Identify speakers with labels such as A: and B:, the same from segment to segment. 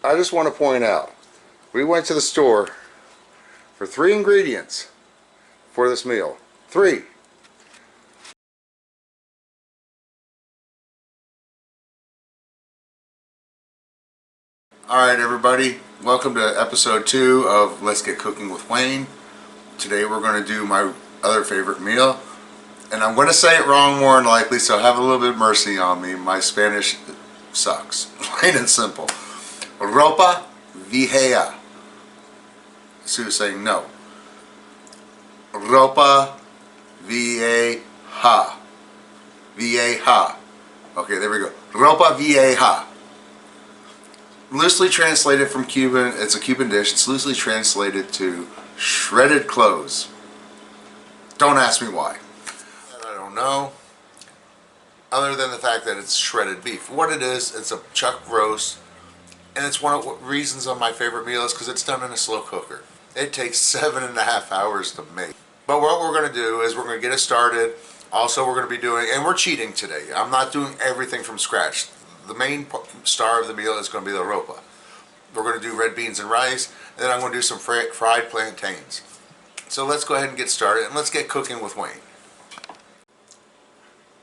A: I just want to point out, we went to the store for 3 ingredients for this meal. 3. Alright everybody, welcome to episode 2 of Let's Get Cooking with Wayne. Today we're going to do my other favorite meal. And I'm going to say it wrong more than likely, so have a little bit of mercy on me. My Spanish sucks. Plain and simple. Ropa Vieja. Sue's saying no. Ropa Vieja. Vieja. Okay, there we go. Ropa Vieja. Loosely translated from Cuban, it's a Cuban dish. It's loosely translated to shredded clothes. Don't ask me why. I don't know. Other than the fact that it's shredded beef. What it is, it's a chuck roast. And it's one of the reasons of my favorite meal is because it's done in a slow cooker. It takes 7.5 hours to make. But what we're going to do is we're going to get it started. Also, we're going to be doing, and we're cheating today. I'm not doing everything from scratch. The main star of the meal is going to be the ropa. We're going to do red beans and rice, and then I'm going to do some fried plantains. So let's go ahead and get started, and let's get cooking with Wayne.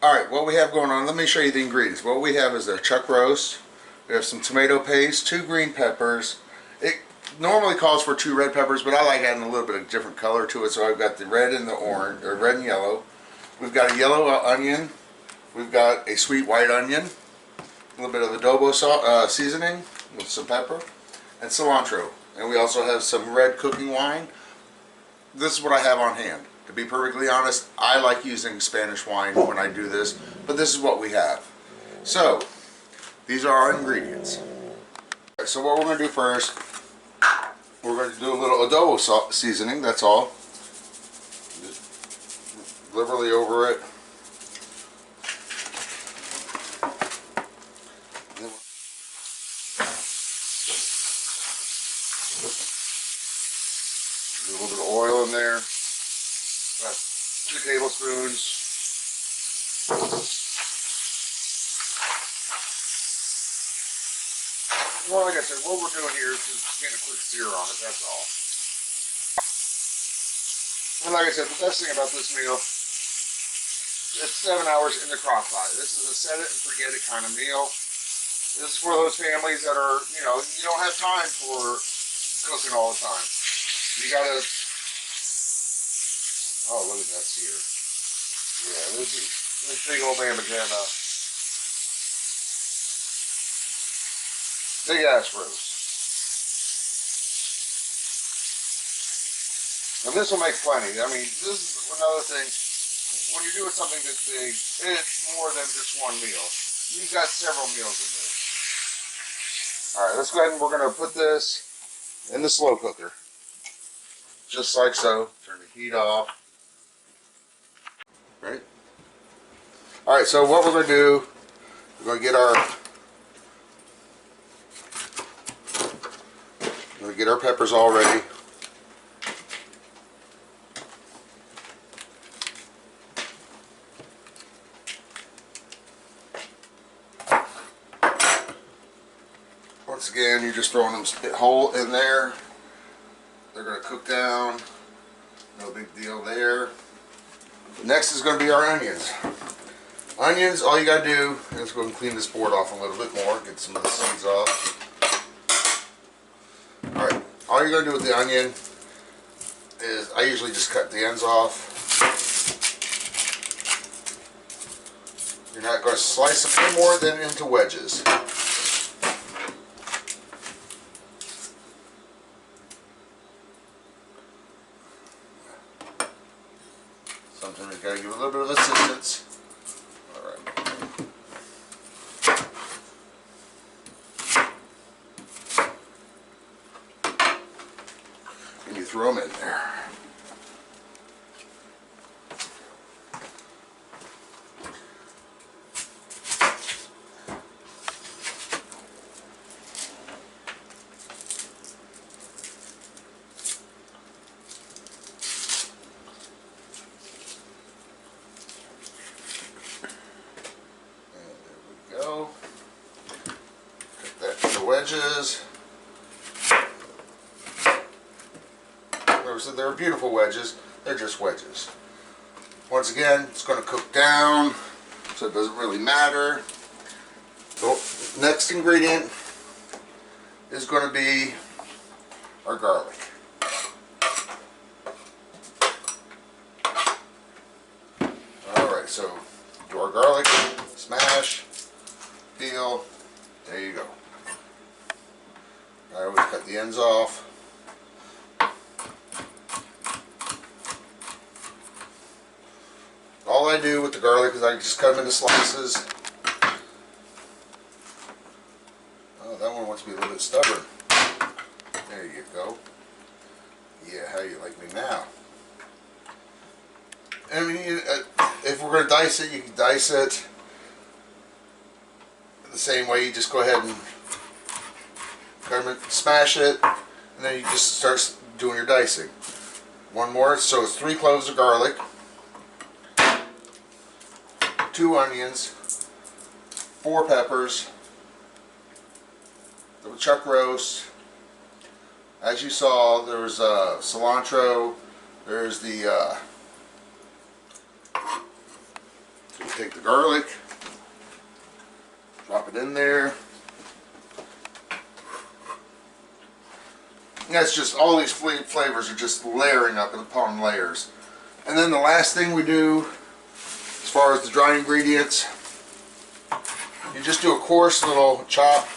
A: Alright, what we have going on, let me show you the ingredients. What we have is a chuck roast. We have some tomato paste, 2 green peppers. It normally calls for 2 red peppers, but I like adding a little bit of different color to it, so I've got the red and the orange, or red and yellow. We've got a yellow onion. We've got a sweet white onion. A little bit of adobo seasoning with some pepper and cilantro, and we also have some red cooking wine. This is what I have on hand. To be perfectly honest, I like using Spanish wine when I do this, but this is what we have. So these are our ingredients. So what we're going to do first, we're going to do a little adobo seasoning. That's all. Just liberally over it. A little bit of oil in there, about 2 tablespoons. Well, like I said, what we're doing here is just getting a quick sear on it, that's all. And like I said, the best thing about this meal, it's 7 hours in the crock pot. This is a set it and forget it kind of meal. This is for those families that are, you know, you don't have time for cooking all the time. You gotta, oh look at that sear. Yeah, this big old mamma jamma. Big ass roast. And this will make plenty. I mean, this is another thing. When you're doing something this big, it's more than just one meal. You've got several meals in this. Alright, let's go ahead and we're going to put this in the slow cooker. Just like so. Turn the heat off. Right? Alright, so what we're going to do, we're going to get our peppers all ready. Once again, you're just throwing them whole in there. They're going to cook down. No big deal there. Next is going to be our onions. Onions, all you got to do, let's go and clean this board off a little bit more. Get some of the seeds off. Alright, all you're going to do with the onion is, I usually just cut the ends off. You're not going to slice them any more than into wedges. Sometimes you got to give it a little bit of assistance. Alright. And you throw them in there. Cut that into wedges. Notice that they're beautiful wedges. They're just wedges. Once again, it's going to cook down, so it doesn't really matter. The next ingredient is going to be our garlic. Alright, so do our garlic, smash, peel, there you go. I always cut the ends off. All I do with the garlic is I just cut them into slices. Oh, that one wants to be a little bit stubborn. There you go. Yeah, how you like me now? I mean, if we're going to dice it, you can dice it the same way. You just go ahead and smash it, and then you just start doing your dicing. One more, so it's 3 cloves of garlic, 2 onions, 4 peppers, little chuck roast. As you saw, there's cilantro. There's the so we take the garlic, drop it in there. And that's just, all these flavors are just layering up upon layers. And then the last thing we do, as far as the dry ingredients, you just do a coarse little chop.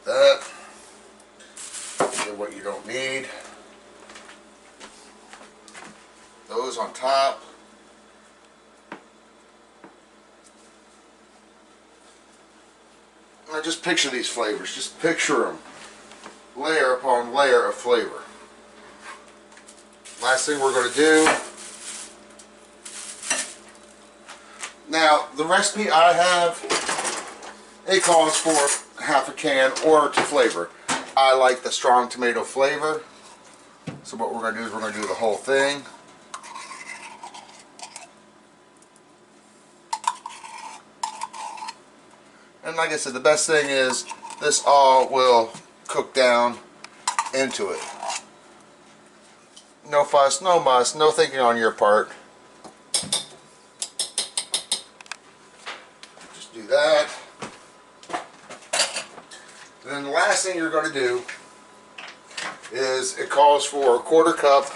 A: That. Get what you don't need. Those on top. Now just picture these flavors. Just picture them. Layer upon layer of flavor. Last thing we're going to do. Now, the recipe I have, it calls for half a can or to flavor. I like the strong tomato flavor. So what we're going to do is we're going to do the whole thing. And like I said, the best thing is this all will cook down into it. No fuss, no muss, no thinking on your part. Just do that. And then the last thing you're going to do is it calls for a 1/4 cup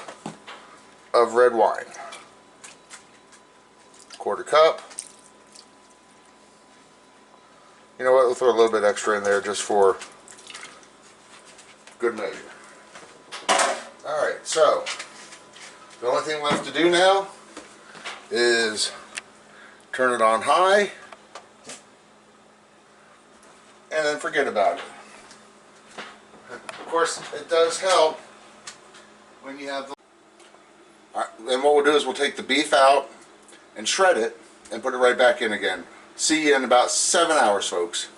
A: of red wine. 1/4 cup. You know what, we'll throw a little bit extra in there just for good measure. Alright, so the only thing left to do now is turn it on high and then forget about it. Of course, it does help when you have the... Alright, then what we'll do is we'll take the beef out and shred it and put it right back in again. See you in about 7 hours, folks.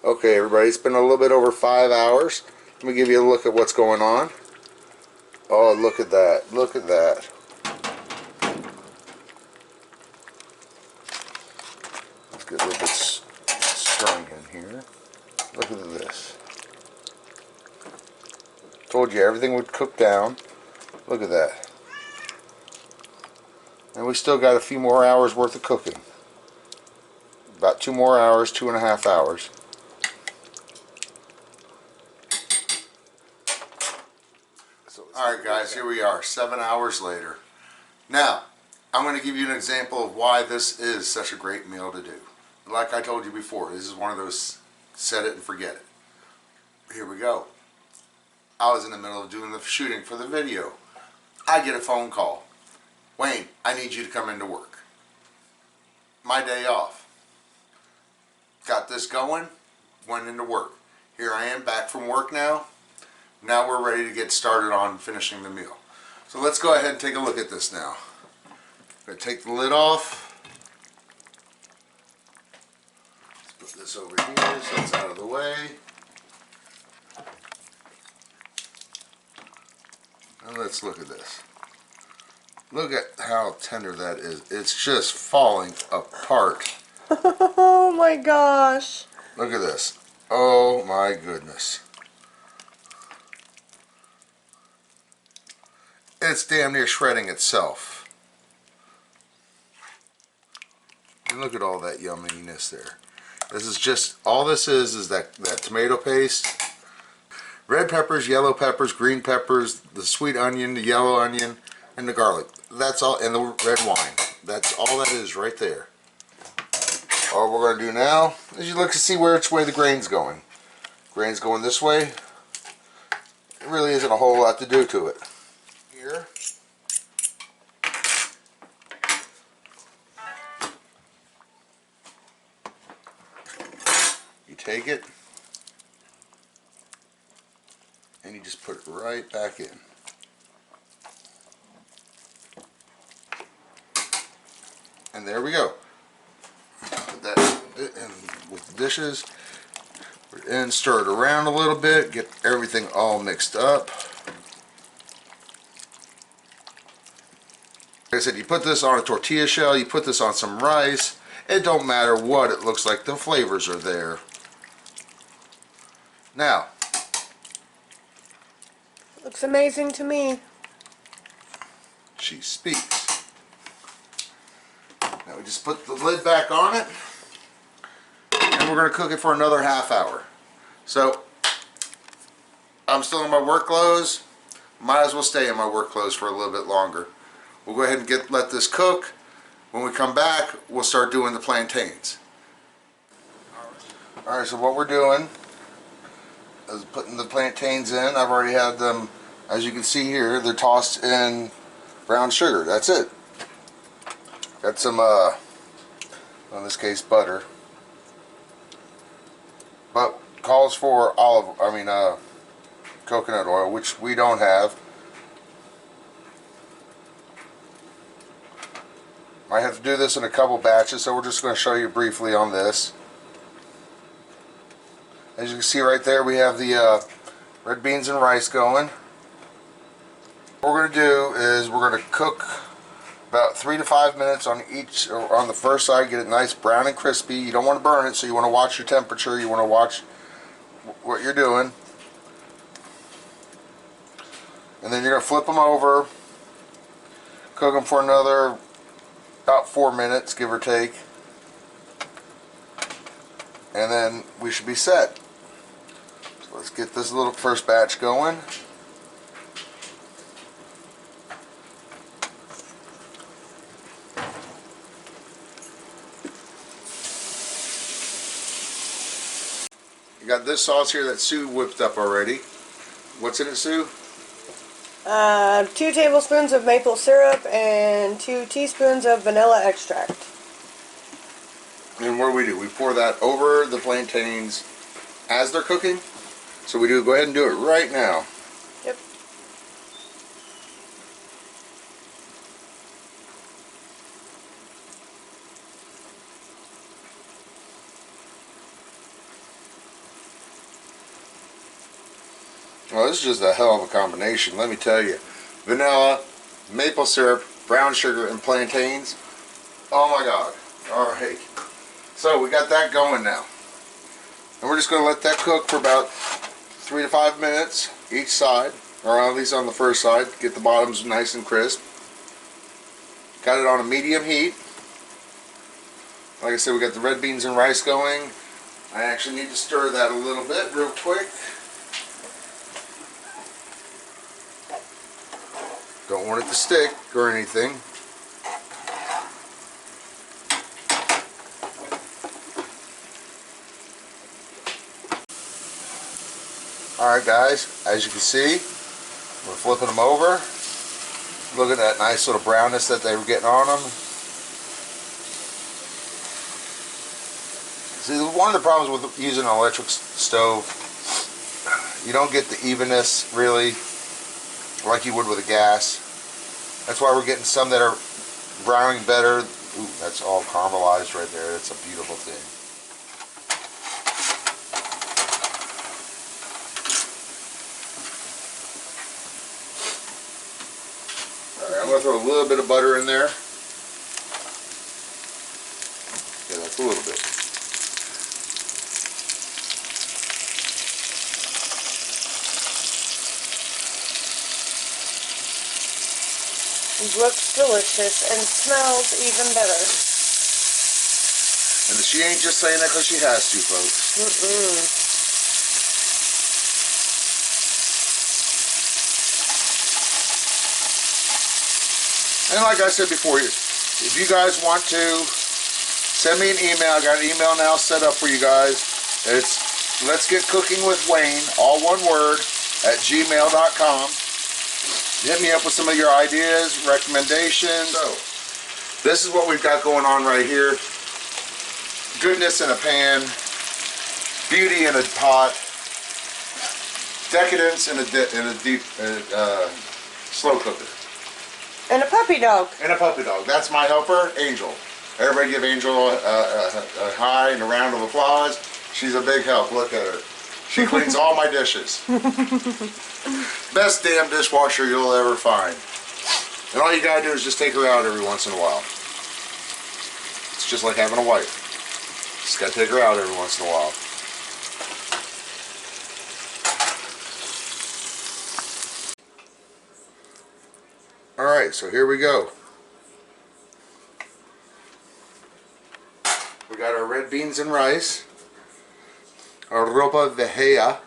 A: Okay, everybody, it's been a little bit over 5 hours. Let me give you a look at what's going on. Oh, look at that. Look at that. Let's get a little bit stirring in here. Look at this. Told you everything would cook down. Look at that. And we still got a few more hours worth of cooking. About 2 more hours, 2.5 hours. Alright guys, here we are, 7 hours later. Now, I'm going to give you an example of why this is such a great meal to do. Like I told you before, this is one of those set it and forget it. Here we go. I was in the middle of doing the shooting for the video. I get a phone call. Wayne, I need you to come into work. My day off. Got this going, went into work. Here I am back from work now. Now we're ready to get started on finishing the meal. So let's go ahead and take a look at this now. I'm going to take the lid off. Let's put this over here so it's out of the way. And let's look at this. Look at how tender that is. It's just falling apart.
B: Oh my gosh.
A: Look at this. Oh my goodness. It's damn near shredding itself. And look at all that yumminess there. This is just, all this is that tomato paste. Red peppers, yellow peppers, green peppers, the sweet onion, the yellow onion, and the garlic. That's all, and the red wine. That's all that is right there. All we're going to do now is you look to see which way the grain's going. Grain's going this way. There really isn't a whole lot to do to it. Here. You take it and you just put it right back in. And there we go. Put that in with the dishes. And stir it around a little bit. Get everything all mixed up. Like I said, you put this on a tortilla shell, you put this on some rice. It don't matter what it looks like. The flavors are there. Now.
B: Looks amazing to me.
A: She speaks. Now we just put the lid back on it. And we're going to cook it for another half hour. So, I'm still in my work clothes. Might as well stay in my work clothes for a little bit longer. We'll go ahead and let this cook. When we come back, we'll start doing the plantains. Alright, so what we're doing is putting the plantains in. I've already had them, as you can see here, they're tossed in brown sugar. That's it. Got some, in this case, butter. But calls for coconut oil, which we don't have. I have to do this in a couple batches, so we're just going to show you briefly on this. As you can see right there, we have the red beans and rice going. What we're going to do is we're going to cook about 3 to 5 minutes on each, or on the first side, get it nice brown and crispy. You don't want to burn it, so you want to watch your temperature. You want to watch what you're doing. And then you're going to flip them over, cook them for another about 4 minutes, give or take. And then we should be set. So let's get this little first batch going. You got this sauce here that Sue whipped up already. What's in it, Sue?
B: 2 tablespoons of maple syrup and 2 teaspoons of vanilla extract.
A: And what do? We pour that over the plantains as they're cooking. So we do go ahead and do it right now.
B: Yep.
A: Well, this is just a hell of a combination, let me tell you. Vanilla, maple syrup, brown sugar, and plantains. Oh my God. Alright. So we got that going now. And we're just going to let that cook for about 3 to 5 minutes each side, or at least on the first side. Get the bottoms nice and crisp. Got it on a medium heat. Like I said, we got the red beans and rice going. I actually need to stir that a little bit real quick. Don't want it to stick or anything. Alright guys, as you can see, we're flipping them over. Look at that nice little brownness that they were getting on them. See, one of the problems with using an electric stove, you don't get the evenness really like you would with a gas. That's why we're getting some that are browning better. Ooh, that's all caramelized right there. That's a beautiful thing. Alright, I'm going to throw a little bit of butter in there. Okay, that's just a little bit.
B: Looks delicious and smells even better.
A: And she ain't just saying that because she has to, folks. And like I said before, if you guys want to send me an email, I got an email now set up for you guys. It's letsgetcookingwithwayne, all one word, @gmail.com. Hit me up with some of your ideas, recommendations. So, this is what we've got going on right here. Goodness in a pan, beauty in a pot, decadence in a deep slow cooker.
B: And a puppy dog.
A: And a puppy dog. That's my helper, Angel. Everybody give Angel a high and a round of applause. She's a big help. Look at her. She cleans all my dishes. Best damn dishwasher you'll ever find. And all you gotta do is just take her out every once in a while. It's just like having a wife. Just gotta take her out every once in a while. Alright, so here we go. We got our red beans and rice. Our Ropa Vieja.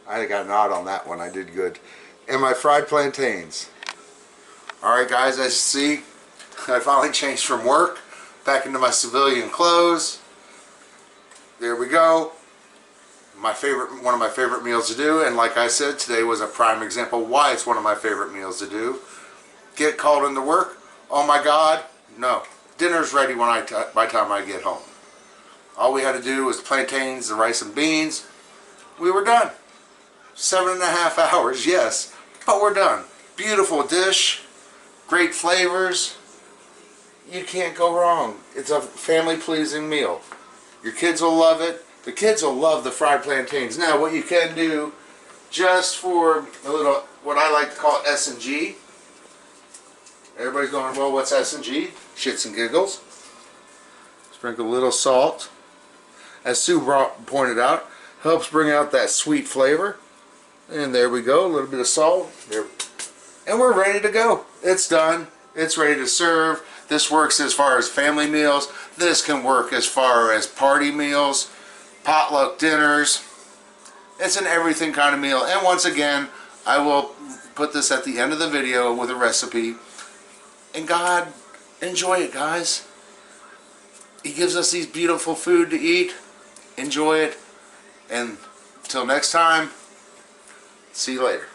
A: I got a nod on that one. I did good. And my fried plantains. Alright guys, as you see, I finally changed from work back into my civilian clothes. There we go. One of my favorite meals to do, and like I said, today was a prime example why it's one of my favorite meals to do. Get called into work? Oh my God, no. Dinner's ready by the time I get home. All we had to do was plantains, the rice and beans. We were done. 7.5 hours, yes, but we're done. Beautiful dish, great flavors. You can't go wrong. It's a family-pleasing meal. Your kids will love it. The kids will love the fried plantains. Now, what you can do, just for a little, what I like to call S&G. Everybody's going, well, what's S&G? Shits and giggles. Sprinkle a little salt. As Sue pointed out, helps bring out that sweet flavor. And there we go, a little bit of salt. There. And we're ready to go. It's done. It's ready to serve. This works as far as family meals. This can work as far as party meals, potluck dinners. It's an everything kind of meal. And once again, I will put this at the end of the video with a recipe. And God, enjoy it, guys. He gives us these beautiful food to eat. Enjoy it. And until next time, see you later.